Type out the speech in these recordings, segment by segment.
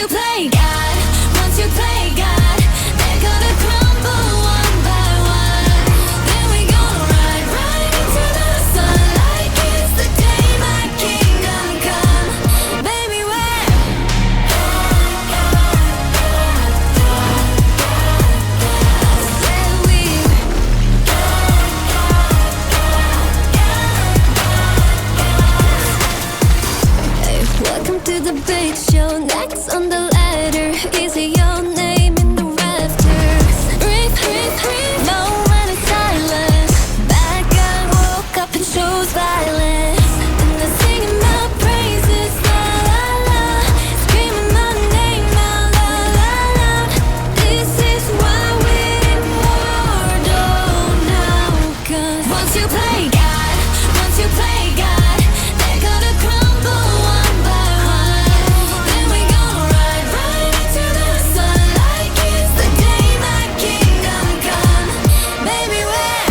you play God, once you play God, they're gonna crumble one by one. Then we gonna ride right into the sun like it's the day my kingdom come. Baby, we're welcome to the big show. Next on the ladder is your name in the rafters. Breathe, breathe, breathe. Moment of silence. Bad guy woke up and chose violence. And they're singing my praises, la la la. Screaming my name out, la la la. This is why we're immortal now. 'Cause once you play God, once you play God, they're gonna crumble one by one. Then we gonna ride right into the sun like it's the day my kingdom come. Baby, we're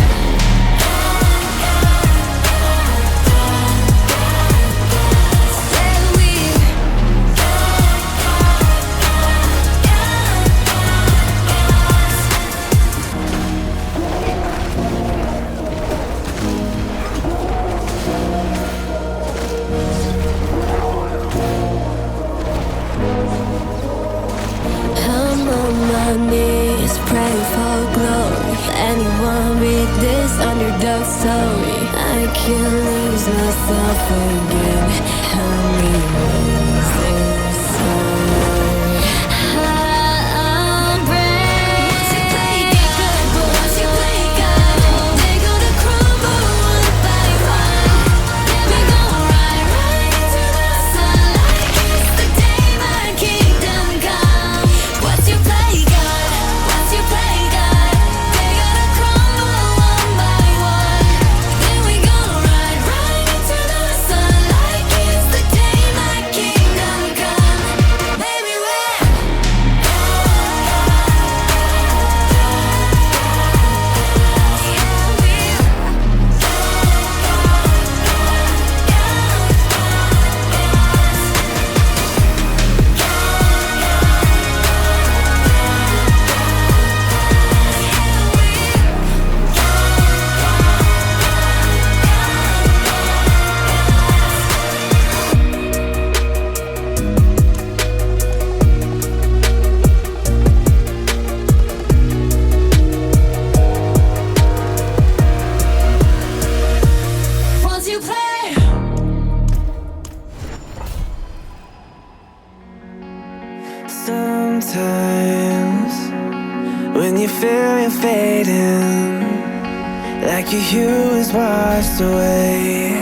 I'm on my knees, praying for glory. Anyone read this underdog story? I can't lose myself again. Help me lose this heart. I'm brave. Once you play God, but once you play God, they're gonna crumble one by one. Then we gonna ride right into the sun like it's the day my kingdom come. Once you play God, once you play God, they gotta crumble one by one. Then we gonna ride right into the sun like it's the day my kingdom come. Baby, we're once you play. Sometimes when you feel you're fading, like your hue is washed away,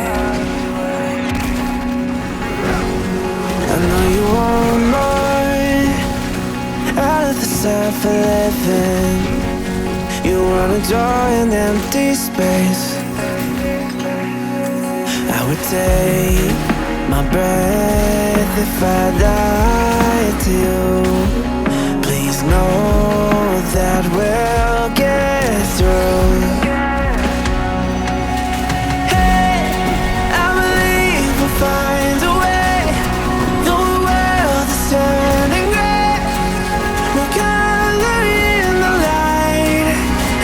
I know you want more out of the for living. You wanna joy an empty space. I would take my breath if I died to you. Please know that we'll get through. Hey, I believe we'll find a way. The world is turning gray. We'll color in the light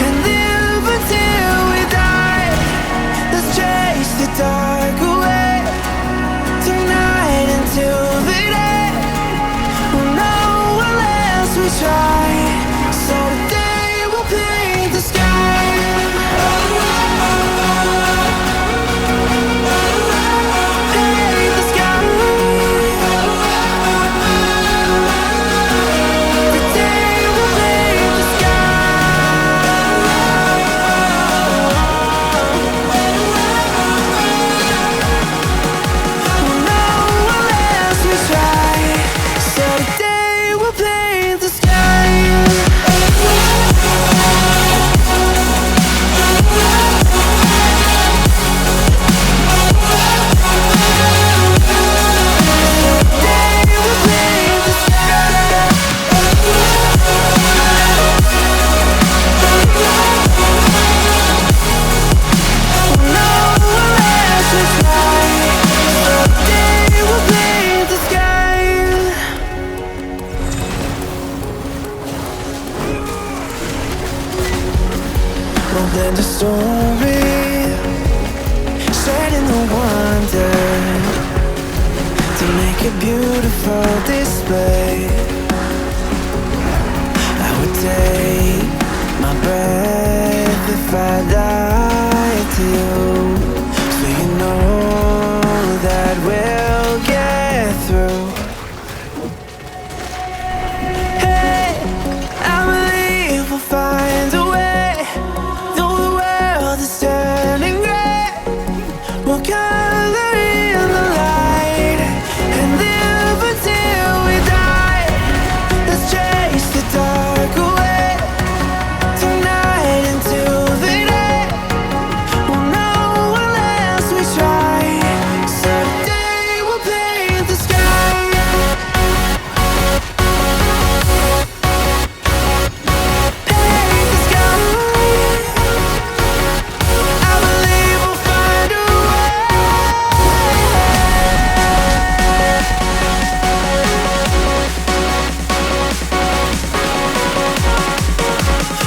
and live until we die. Let's chase the dark away tonight until the day. We'll know unless we try. So today we'll paint the sky. Paint the sky. Today we'll paint the sky. We'll know unless we try. So today we'll paint the sky. beautiful display. I would take my breath if I lied to you, so you know that we'll get through. Hey, I believe we'll find a way. Though the world is turning gray, we'll color in the light and live until we die. Let's chase the dark away tonight into the day. We'll know unless we try. Someday we'll paint the sky. Paint the sky. I believe we'll find a way.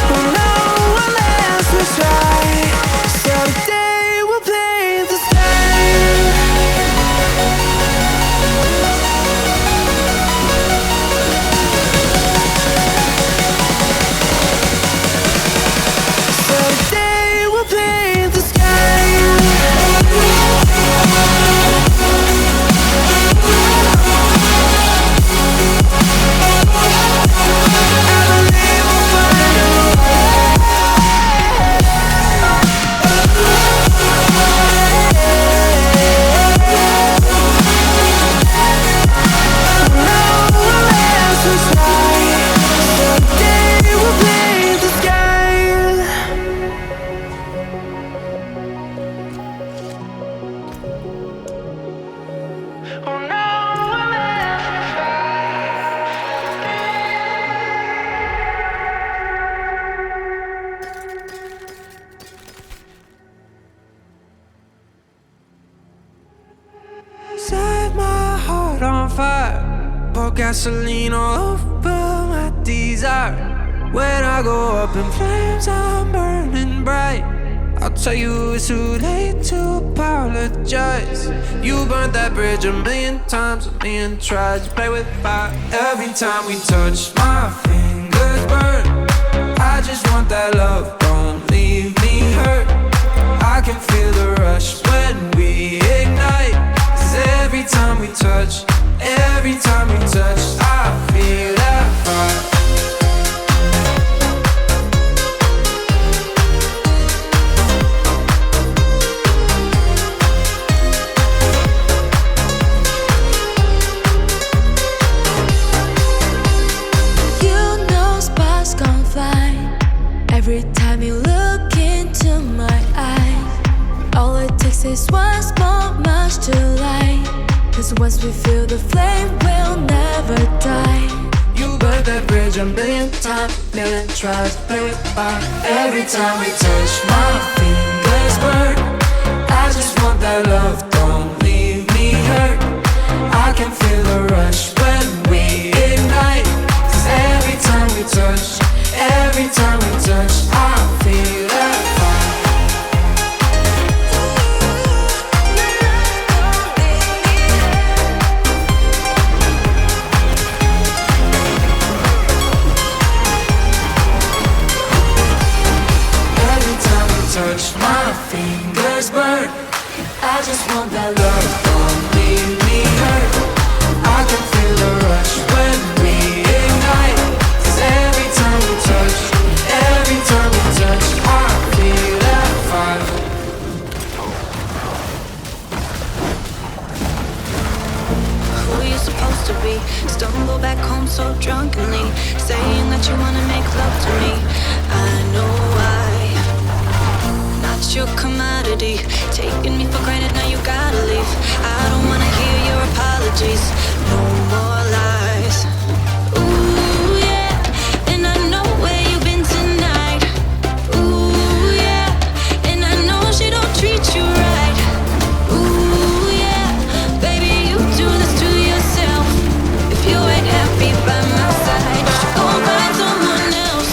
We'll know unless we try. Someday we'll paint the sky. Someday we'll paint the sky. I believe we'll find a way. No unless we try. Someday we'll paint the sky. Oh no, set my heart on fire, pour gasoline all over my desire. When I go up in flames, I'm burning bright. I'll tell you it's too late to apologize. You burnt that bridge a million times, a million tries. You play with fire. Every time we touch, my fingers burn. I just want that love, don't leave me hurt. I can feel the rush when we ignite. 'Cause every time we touch, I feel that fire. You know sparks gon' fly every time you look into my eyes. All it takes is one small match to light. 'Cause once we feel the flame, we'll never die. You burnt that bridge a million times, million tries. Play with fire. Every time we touch, my fingers burn. I just want that love, don't leave me hurt. I can feel the rush when we ignite. 'Cause every time we touch, I feel that fire. Every time we touch, my fingers burn. I just want that love, don't leave me hurt. I can feel the rush when we ignite. 'Cause every time we touch, I feel that fire. Who are you supposed to be? Stumble back home so drunkenly, saying that you wanna make love to me. I know why. Not your commodity, taking me for granted, now you gotta leave. I don't wanna hear your apologies, no more lies. Ooh yeah, and I know where you've been tonight. Ooh yeah, and I know she don't treat you right. Ooh yeah, baby, you do this to yourself. If you ain't happy by my side, you should go and find someone else.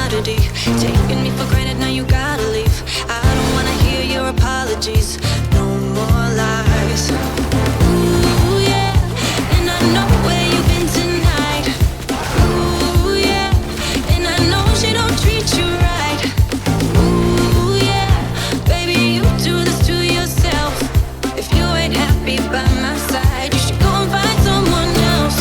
commodity. Taking me for granted, now you gotta leave. I don't wanna hear your apologies. No more lies. Ooh, yeah, and I know where you've been tonight. Ooh, yeah, and I know she don't treat you right. Ooh, yeah, baby, you do this to yourself. If you ain't happy by my side, you should go and find someone else.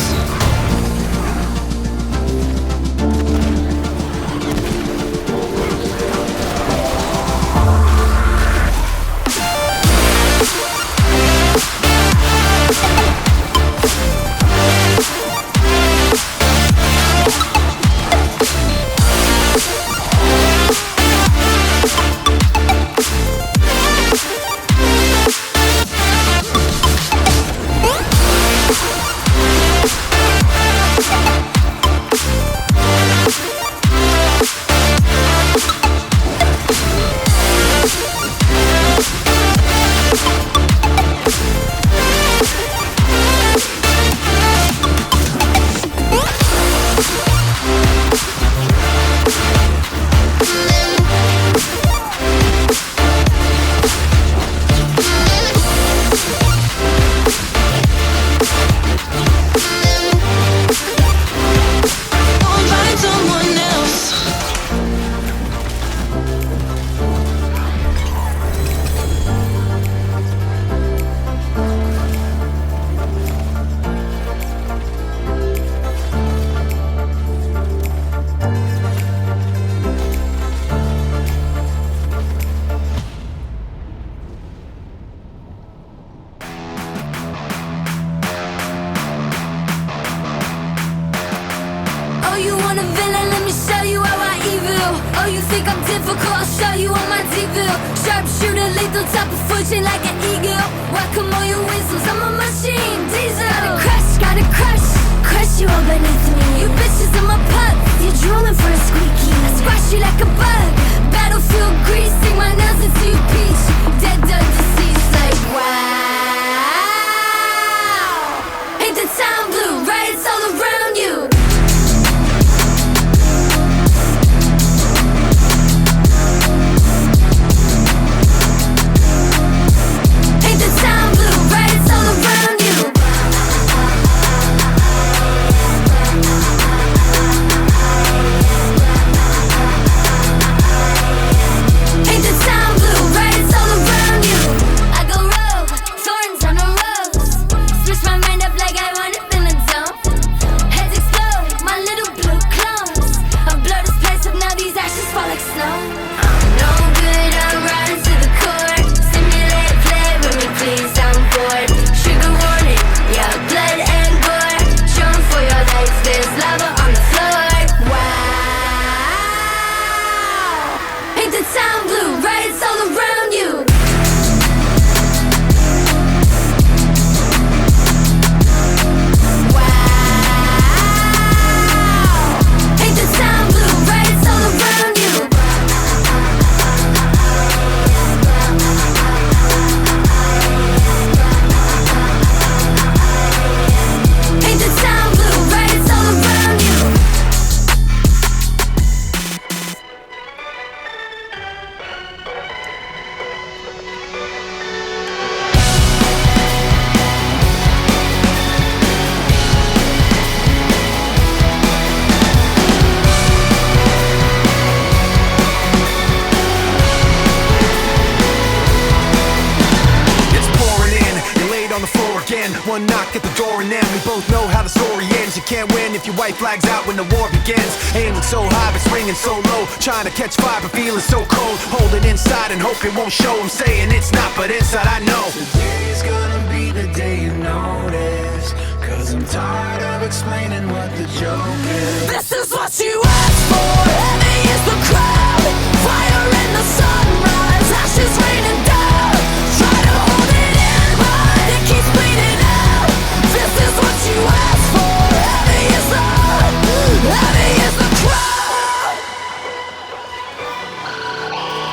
One knock at the door and then we both know how the story ends. You can't win if your white flag's out when the war begins. Aiming so high but swinging so low, trying to catch fire but feeling so cold. Hold it inside and hope it won't show. I'm saying it's not, but inside I know Today's gonna be the day you notice, 'cause I'm tired of explaining what the joke is. This is what you asked for. Heavy is the crowd, fire in the sunrise, ashes raining down. Try to hold it in, but it keeps bleeding out. This is what you asked for. Heavy is the crowd.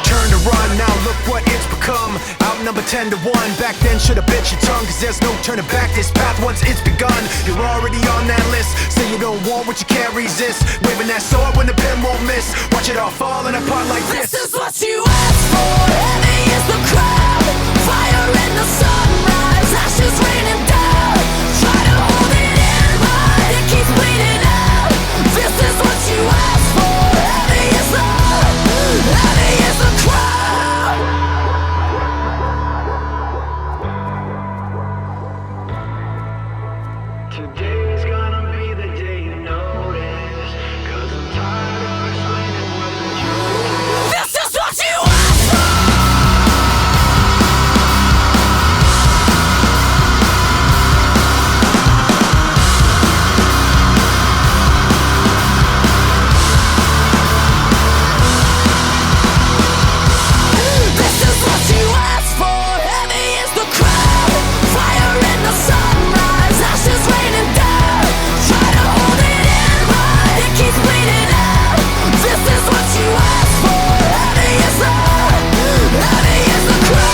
turn to run. done, now look what it's become. Outnumbered 10 to 1, back then should've bit your tongue, cause there's no turning back, this path once it's begun. You're already on that list, say you don't want what you can't resist. Waving that sword when the pen won't miss, watch it all falling apart like this. This is what you asked for, heavy is the crowd. Fire in the sunrise, ashes raining down. Try to hold it in, but it keeps bleeding out. This is what you asked for, heavy is the crowd. Today's gonna be the day you notice, 'cause I'm tired of explaining what the truth is. This is what you asked for. This is what you asked for. Heavy is the crowd. Fire in the sunrise, ashes raining down. Try to hold it in, but it keeps bleeding out. This is what you asked for. Heavy is the crowd. Heavy is the crowd.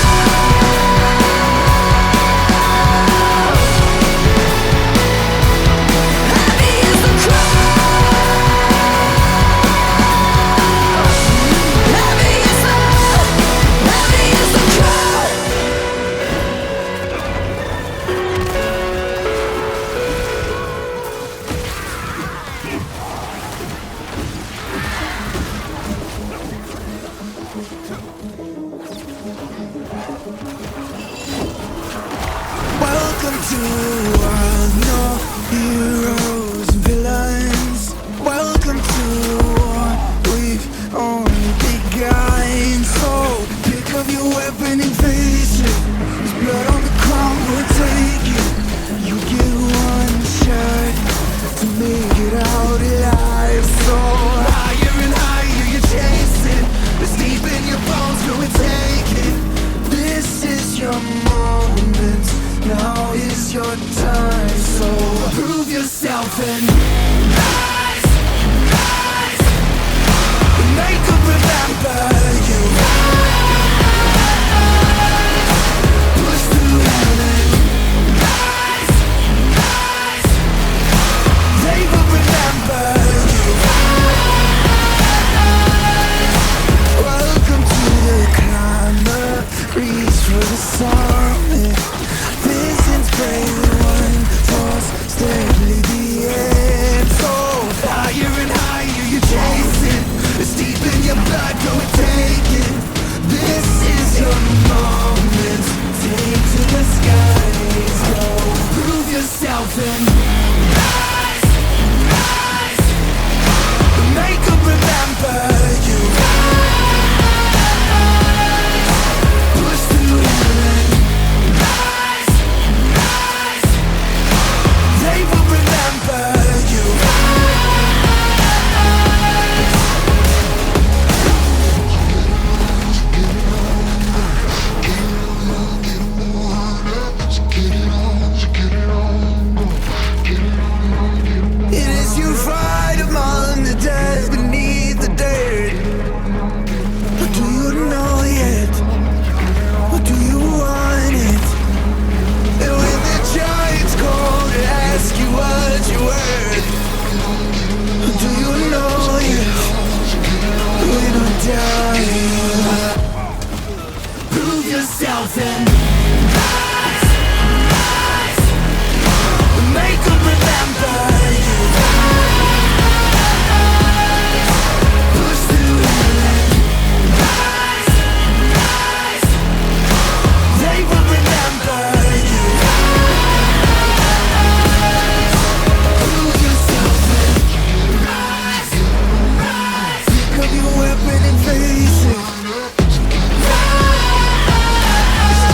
Heavy is the crowd. Welcome to a world, no heroes and villains. Welcome to war, we've only begun. So pick up your weapon and face it. There's blood on the ground, we'll take it. You get one shot to make it out alive. So higher and higher you're chasing. It's deep in your bones, go and take it. This is your moment, now is your time. So prove yourself and rise, rise. Make them remember you. Push through heaven. Rise, rise. They will remember you. Welcome to the climber, reach for the summit. Visions brave, the one falls steadily the end. So higher and higher you're chasing. It's deep in your blood, go and take it. This is your moment. Take to the skies, go. Prove yourself and rise, rise. Make them remember you. Push through heaven. Rise, rise. They will remember you. It is you fight among the dead beneath the dirt. Or do you know yet? Or do you want it? And when the giants call to ask you what you're worth, or do you know yet? When I die, prove yourself and rise, rise. Make them remember you. Push through heaven. Rise, rise. They will remember you. Prove yourself and rise, rise. Pick up your weapon and face it. Rise.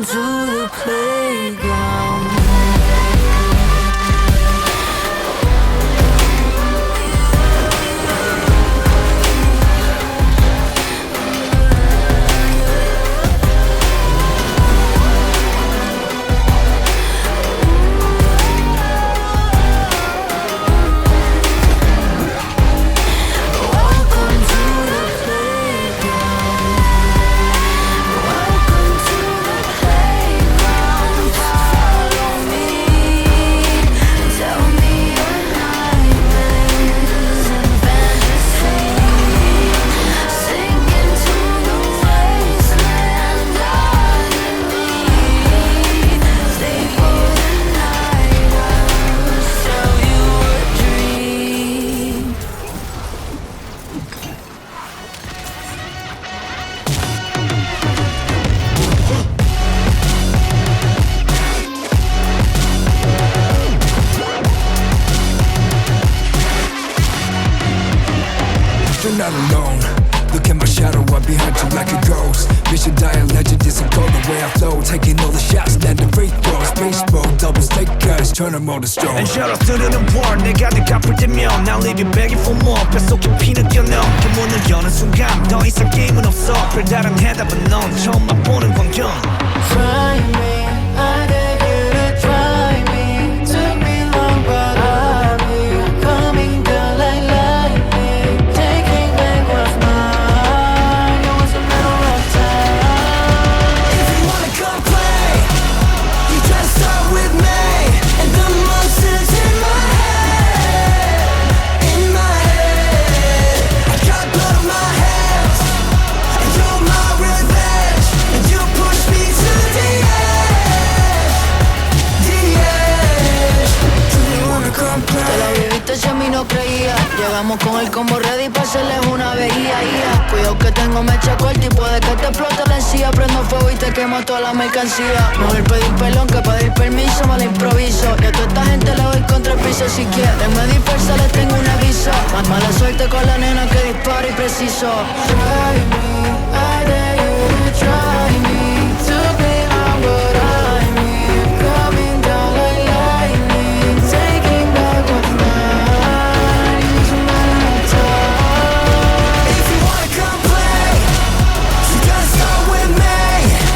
to the playground. You're not alone. Look at my shadow, I'm behind you like a ghost. Mission dying legend isn't cold the way I flow. Taking all the shots, landing free throws. Baseball, doubles, take guys, turn them all to stone. And shout out to the war 내가 갚을 때면 Now leave you begging for more 뱃속에 피는 뛰어넘게 문을 여는 순간 더 이상 게임은 없어 별다른 해답은 넌 처음 맛보는 광경. Try me, I dare you to try me. Took me long but I'll be coming down like lightning. Taking back what's mine. It was a matter of time. If you wanna come play, you gotta start with me. And the monsters in my head, I got blood on my hands, and you're my revenge. And you push me to the edge. Do you wanna come Te la play? viviste si a mí no creía. Llegamos con el combo ready para hacerles una veía. Cuidado que tengo mecha corta y puede que te explote la encía. Prendo fuego y te quemo toda la mercancía. Mejor pedir perdón que pedir permiso, me la improviso. Y a toda esta gente le doy contra el piso. Si quieren me dispersa, les tengo un aviso. Más mala suerte con la nena que dispara y preciso. Try me, I dare you to try me. Took me long but I'm here. Coming down like lightning. Taking back what's mine. It was a matter of time. If you wanna come play, you gotta start with me.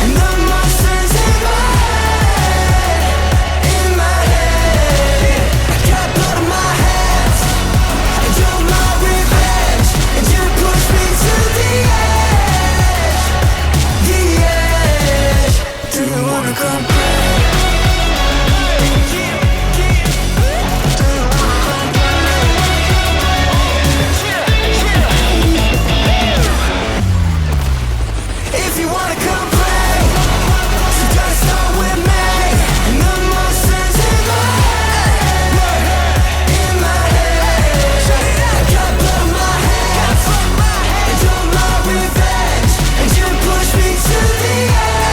And the monsters in my head, I got blood on my hands, and you're my revenge. And you push me to the edge. Do you wanna come play? If you wanna come play, you gotta start with me. And the monsters in my head, I got blood on my hands, and you're my revenge. And you push me to the edge.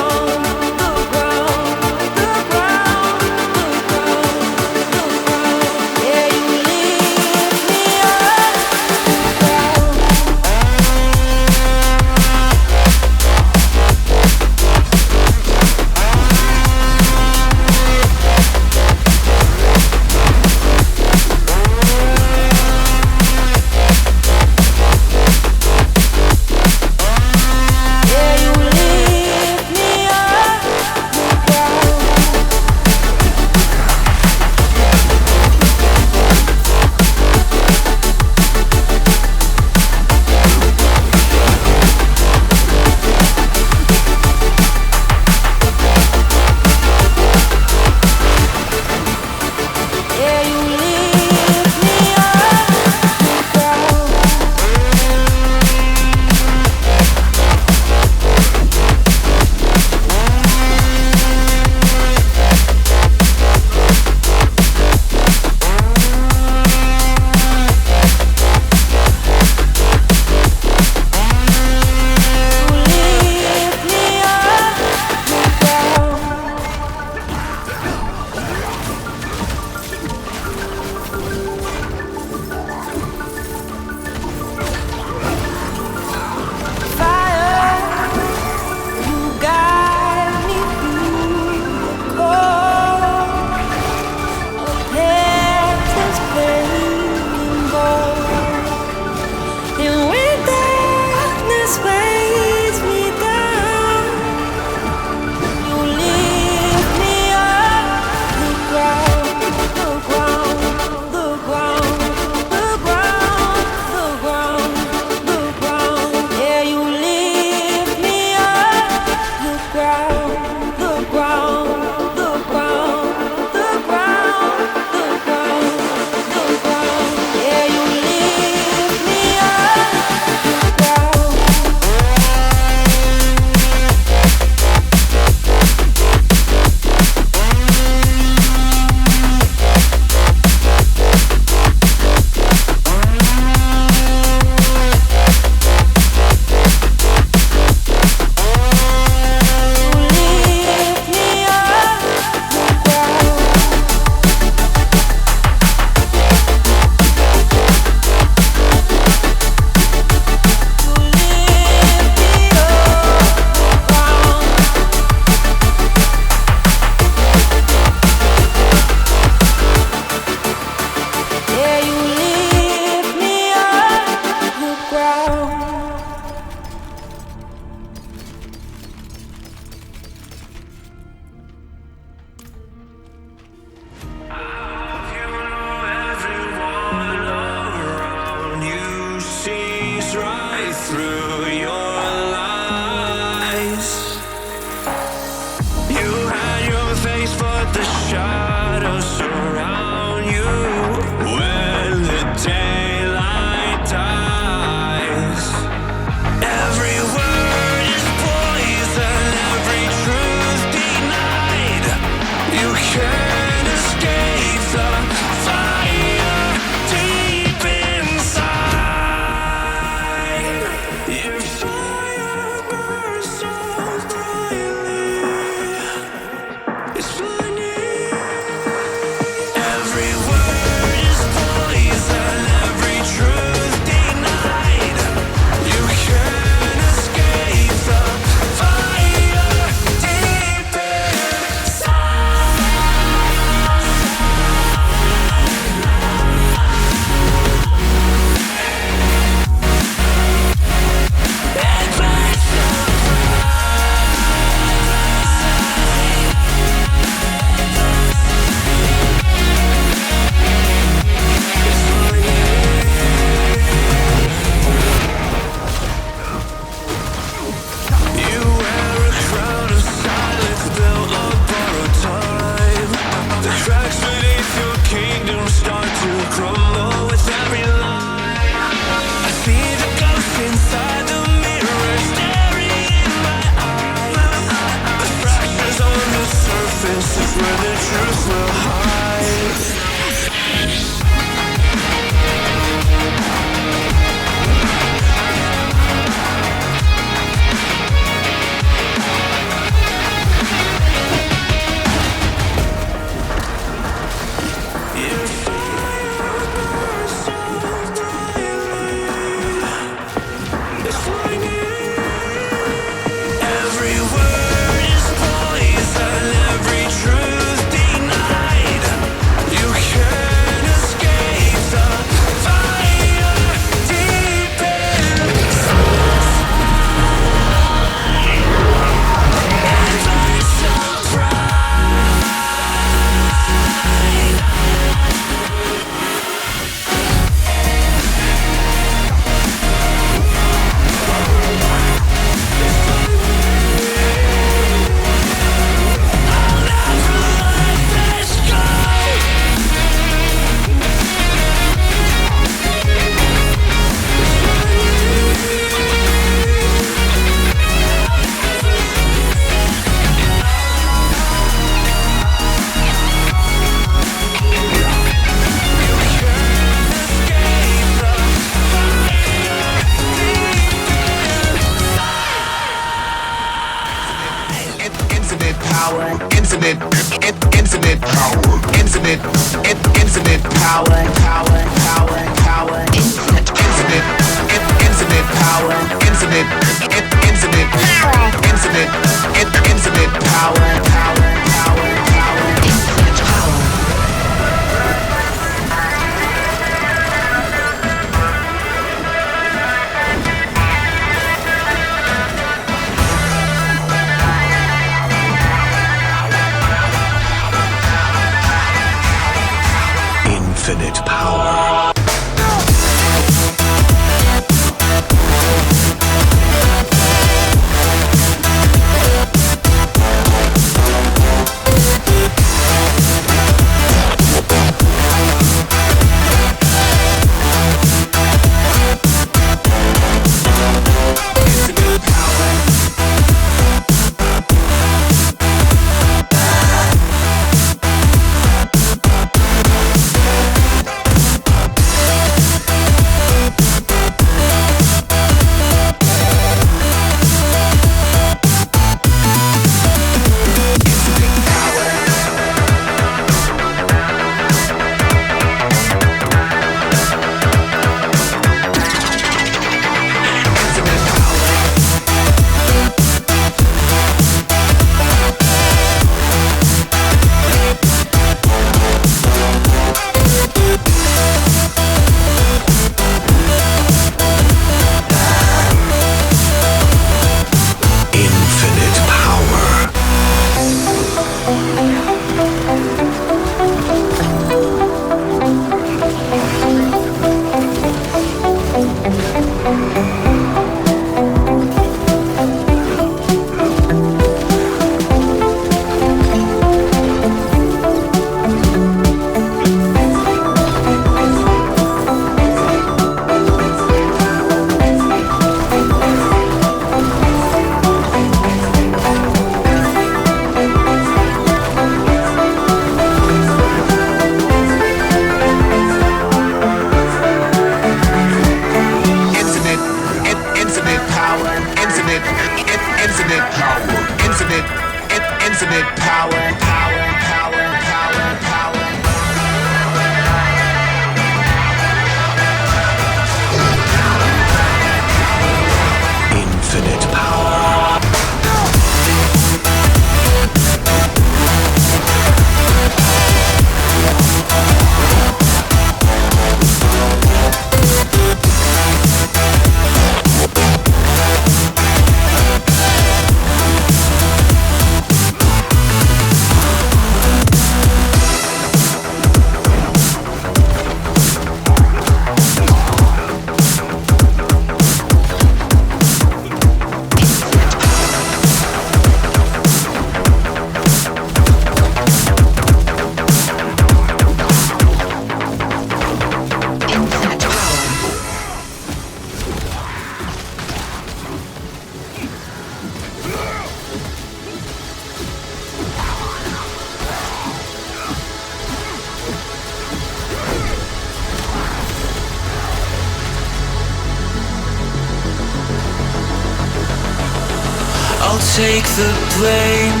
take the blame.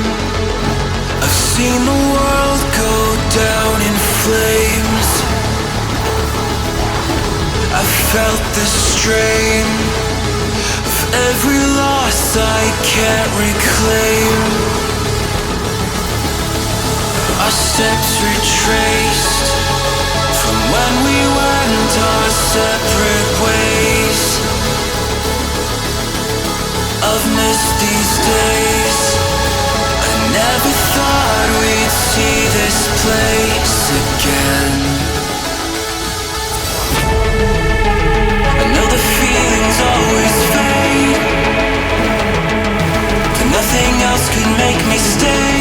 I've seen the world go down in flames. I've felt the strain of every loss I can't reclaim. Our steps retraced from when we went our separate ways. I've missed these days. I never thought we'd see this place again. I know the feelings always fade, but nothing else could make me stay.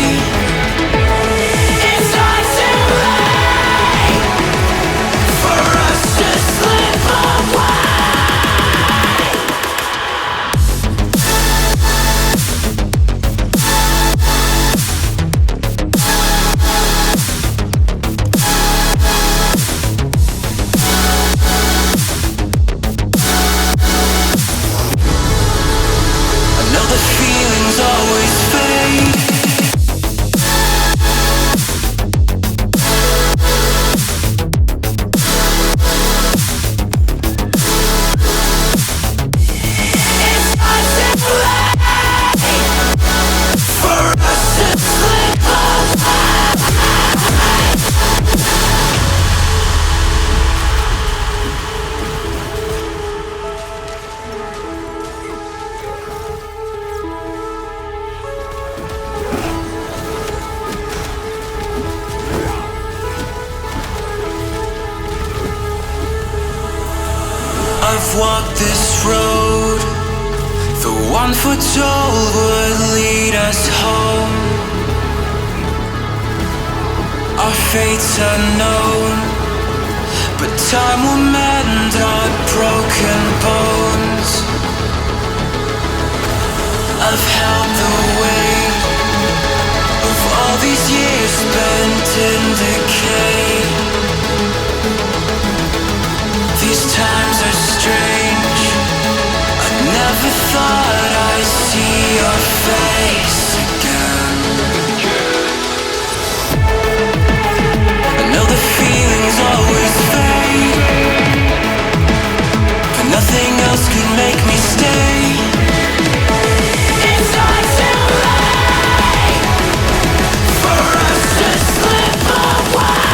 It's not too late for us to slip away. Always fade. It's not too late for us to slip away. I've walked this road, the one foretold would lead us home. Our fate's unknown, but time will mend our broken bones. I've held the weight of all these years spent in decay. These times are strange. I never thought I'd see your face again. I know the feelings always fade, but nothing else could make me stay. It's not too late for us to slip away.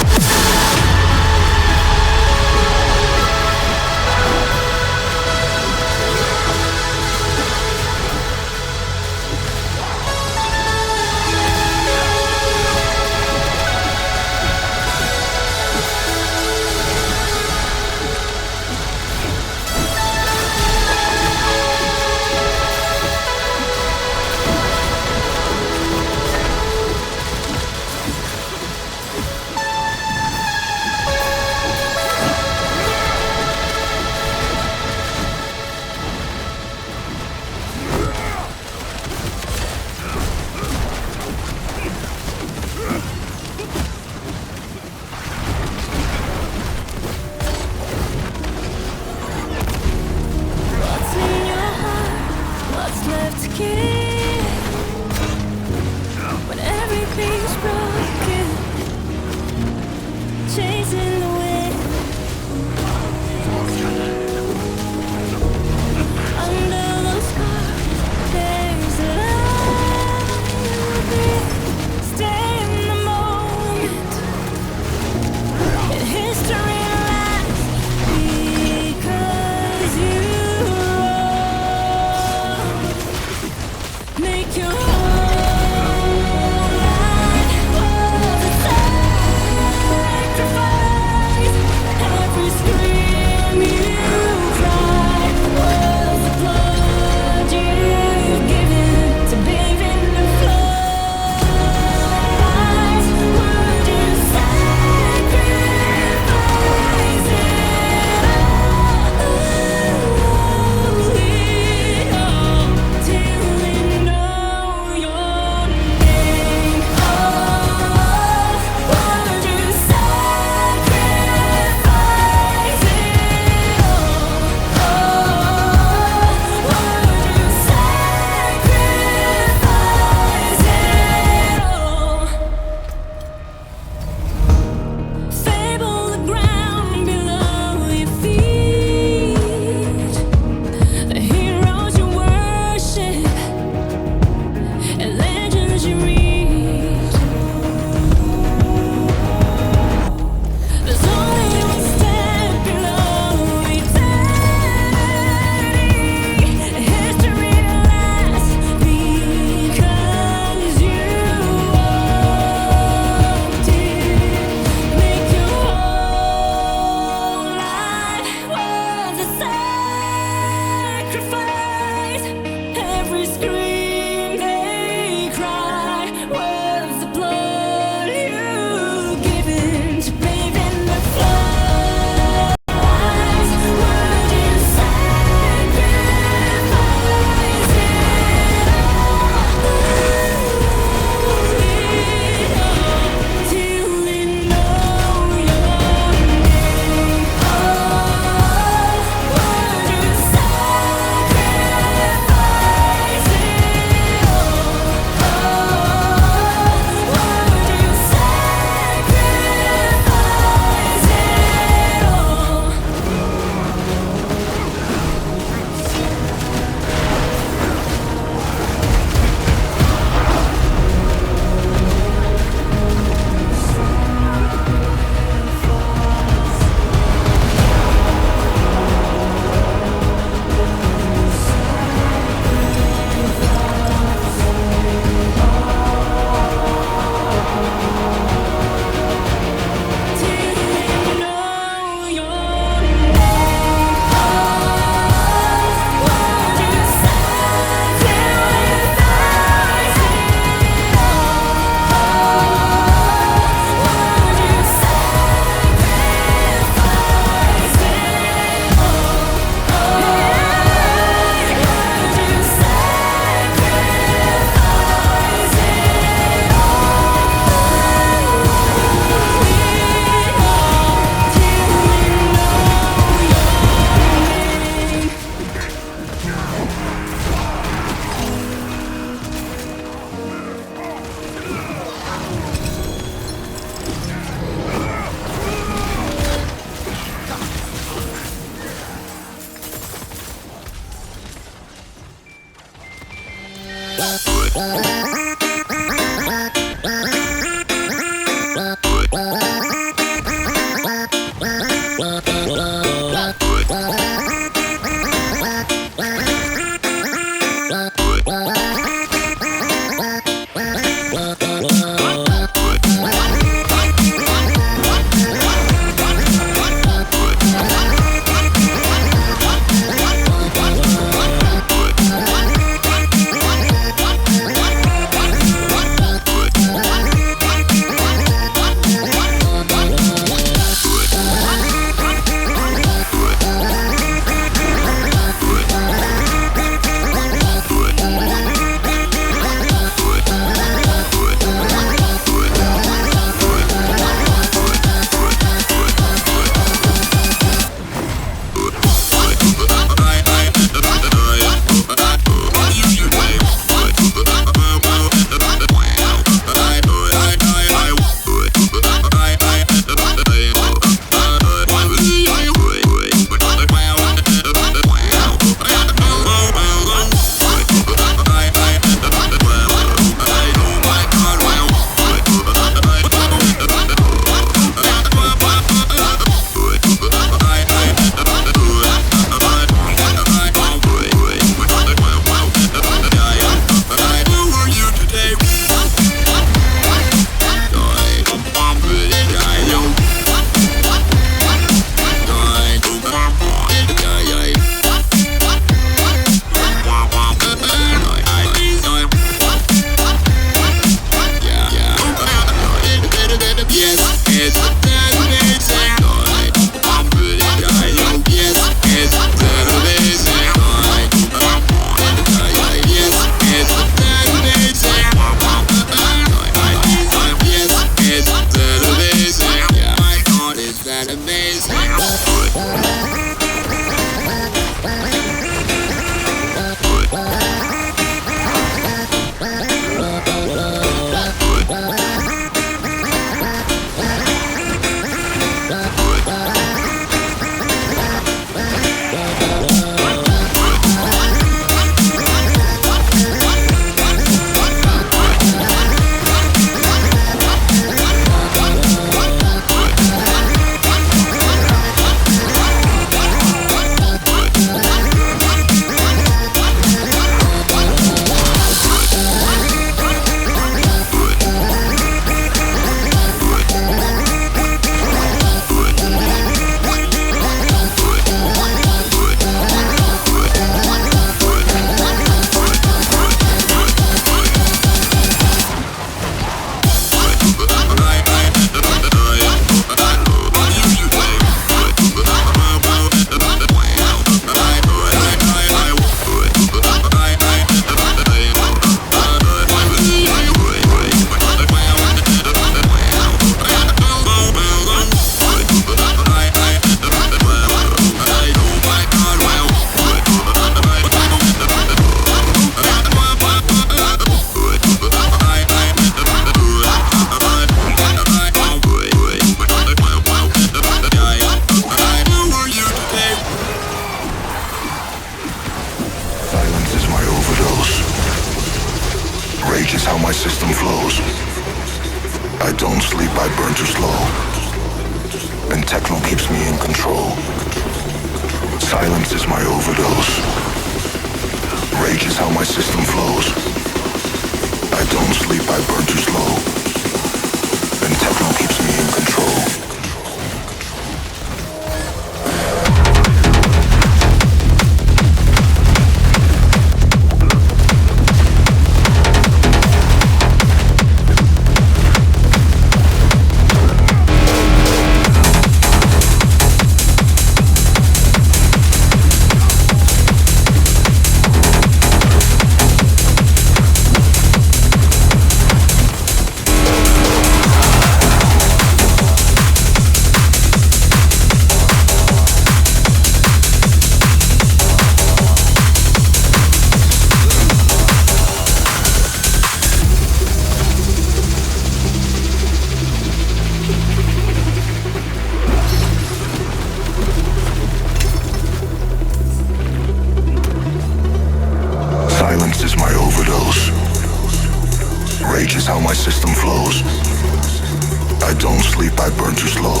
sleep, I burn too slow.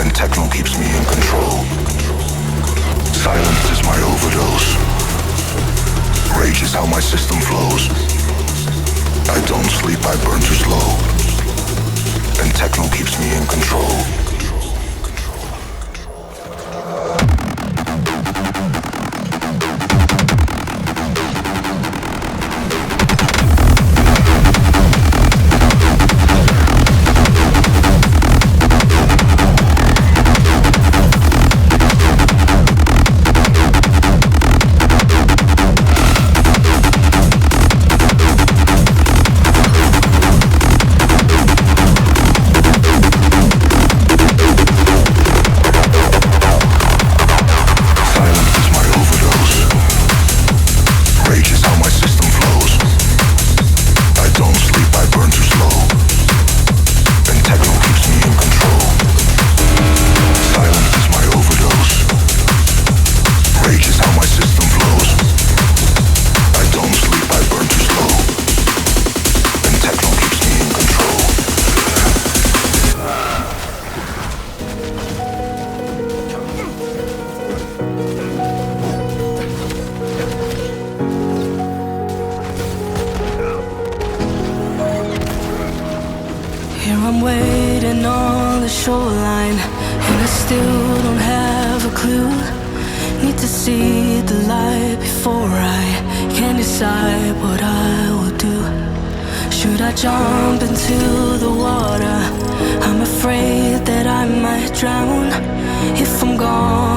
And techno keeps me in control. Silence is my overdose. Rage is how my system flows. I don't sleep, I burn too slow. And techno keeps me in control. I'm waiting on the shoreline, and I still don't have a clue. Need to see the light before I can decide what I will do. Should I jump into the water? I'm afraid that I might drown. If I'm gone